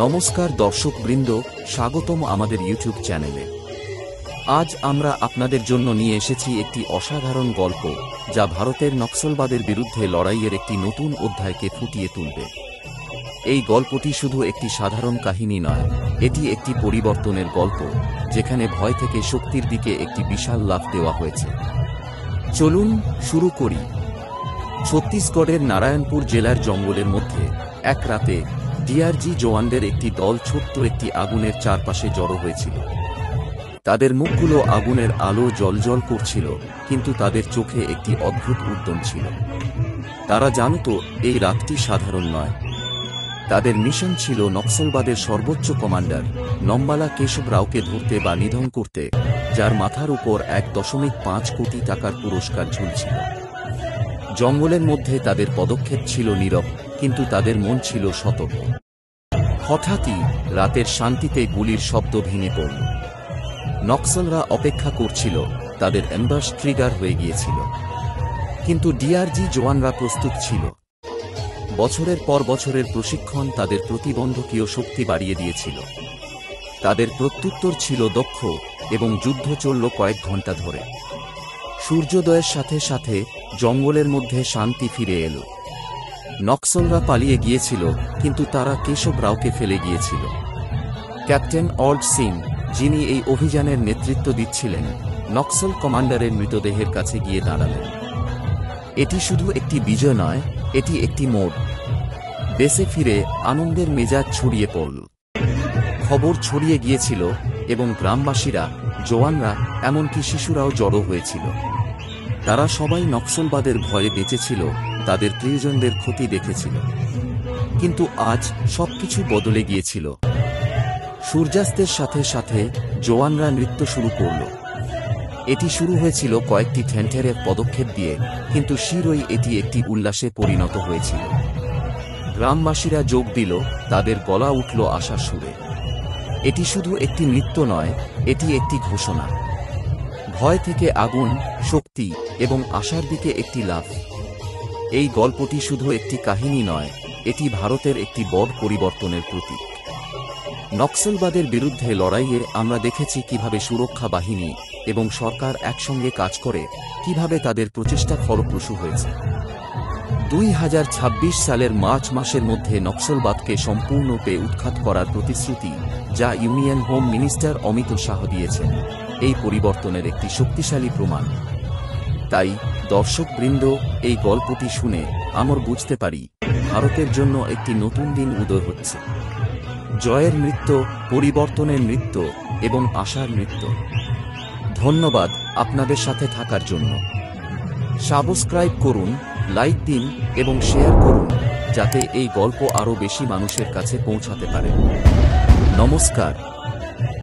নমস্কার দর্শকবৃন্দ, স্বাগতম আমাদের ইউটিউব চ্যানেলে। আজ আমরা আপনাদের জন্য নিয়ে এসেছি একটি অসাধারণ গল্প, যা ভারতের নক্সালবাদের বিরুদ্ধে লড়াইয়ের একটি নতুন অধ্যায়কে ফুটিয়ে তুলবে। এই গল্পটি শুধু একটি সাধারণ কাহিনী নয়, এটি একটি পরিবর্তনের গল্প, যেখানে ভয় থেকে শক্তির দিকে একটি বিশাল লাফ দেওয়া হয়েছে। চলুন শুরু করি। ছত্তিশগড়ের নারায়ণপুর জেলার জঙ্গলের মধ্যে এক রাতে ডিআরজি জওয়ানদের একটি দল ছোট্ট একটি আগুনের চারপাশে জড়ো হয়েছিল। তাদের মুখগুলো আগুনের আলো জ্বলজ্বল করছিল, কিন্তু তাদের চোখে একটি অদ্ভুত উদ্যম ছিল। তারা জানত এই রাতটি সাধারণ নয়। তাদের মিশন ছিল নক্সালবাদের সর্বোচ্চ কমান্ডার নম্বালা কেশব রাওকে ধরতে বা নিধন করতে, যার মাথার উপর 1.5 কোটি টাকার পুরস্কার ঝুলছিল। জঙ্গলের মধ্যে তাদের পদক্ষেপ ছিল নীরব, কিন্তু তাদের মন ছিল সতর্ক। হঠাৎই রাতের শান্তিতে গুলির শব্দ ভেঙে পড়ল। নক্সালরা অপেক্ষা করছিল, তাদের অ্যাম্বাস ট্রিগার হয়ে গিয়েছিল। কিন্তু ডিআরজি জওয়ানরা প্রস্তুত ছিল। বছরের পর বছরের প্রশিক্ষণ তাদের প্রতিবন্ধকীয় শক্তি বাড়িয়ে দিয়েছিল। তাদের প্রত্যুত্তর ছিল দক্ষ, এবং যুদ্ধ চলল কয়েক ঘন্টা ধরে। সূর্যোদয়ের সাথে সাথে জঙ্গলের মধ্যে শান্তি ফিরে এলো। নক্সালরা পালিয়ে গিয়েছিল, কিন্তু তারা কেশব রাওকে ফেলে গিয়েছিল। ক্যাপ্টেন অল্ড সিং, যিনি এই অভিযানের নেতৃত্ব দিচ্ছিলেন, নক্সাল কমান্ডারের মৃতদেহের কাছে গিয়ে দাঁড়ালেন। এটি শুধু একটি বিজয় নয়, এটি একটি মোড়। দেশে ফিরে আনন্দের মেজাজ ছড়িয়ে পড়ল। খবর ছড়িয়ে গিয়েছিল, এবং গ্রামবাসীরা, জওয়ানরা, এমনকি শিশুরাও জড়ো হয়েছিল। তারা সবাই নক্সালবাদের ভয়ে বেঁচেছিল, তাদের প্রিয়জনদের ক্ষতি দেখেছিল। কিন্তু আজ সবকিছু বদলে গিয়েছিল। সূর্যাস্তের সাথে সাথে জওয়ানরা নৃত্য শুরু করল। এটি শুরু হয়েছিল কয়েকটি ঠেনঠেরের পদক্ষেপ দিয়ে, কিন্তু শীঘ্রই এটি একটি উল্লাসে পরিণত হয়েছিল। গ্রামবাসীরা যোগ দিল, তাদের গলা উঠল আশার সুরে। এটি শুধু একটি নৃত্য নয়, এটি একটি ঘোষণা। ভয় থেকে আগুন, শক্তি এবং আশার দিকে একটি লাফ। এই গল্পটি শুধু একটি কাহিনী নয়, এটি ভারতের একটি বড় পরিবর্তনের প্রতীক। নক্সালবাদের বিরুদ্ধে লড়াইয়ে আমরা দেখেছি কিভাবে সুরক্ষা বাহিনী এবং সরকার একসঙ্গে কাজ করে, কিভাবে তাদের প্রচেষ্টা ফলপ্রসূ হয়েছে। 2026 সালের মার্চ মাসের মধ্যে নক্সালবাদকে সম্পূর্ণরূপে উৎখাত করার প্রতিশ্রুতি, যা union home minister Amit Shah দিয়েছেন, এই পরিবর্তনের একটি শক্তিশালী প্রমাণ। তাই দর্শকবৃন্দ, এই গল্পটি শুনে আমরা বুঝতে পারি, ভারতের জন্য একটি নতুন দিন উদয় হচ্ছে। জয়ের নৃত্য, পরিবর্তনের নৃত্য এবং আশার নৃত্য। ধন্যবাদ আপনাদের সাথে থাকার জন্য। সাবস্ক্রাইব করুন, লাইক দিন এবং শেয়ার করুন, যাতে এই গল্প আরও বেশি মানুষের কাছে পৌঁছাতে পারে। নমস্কার।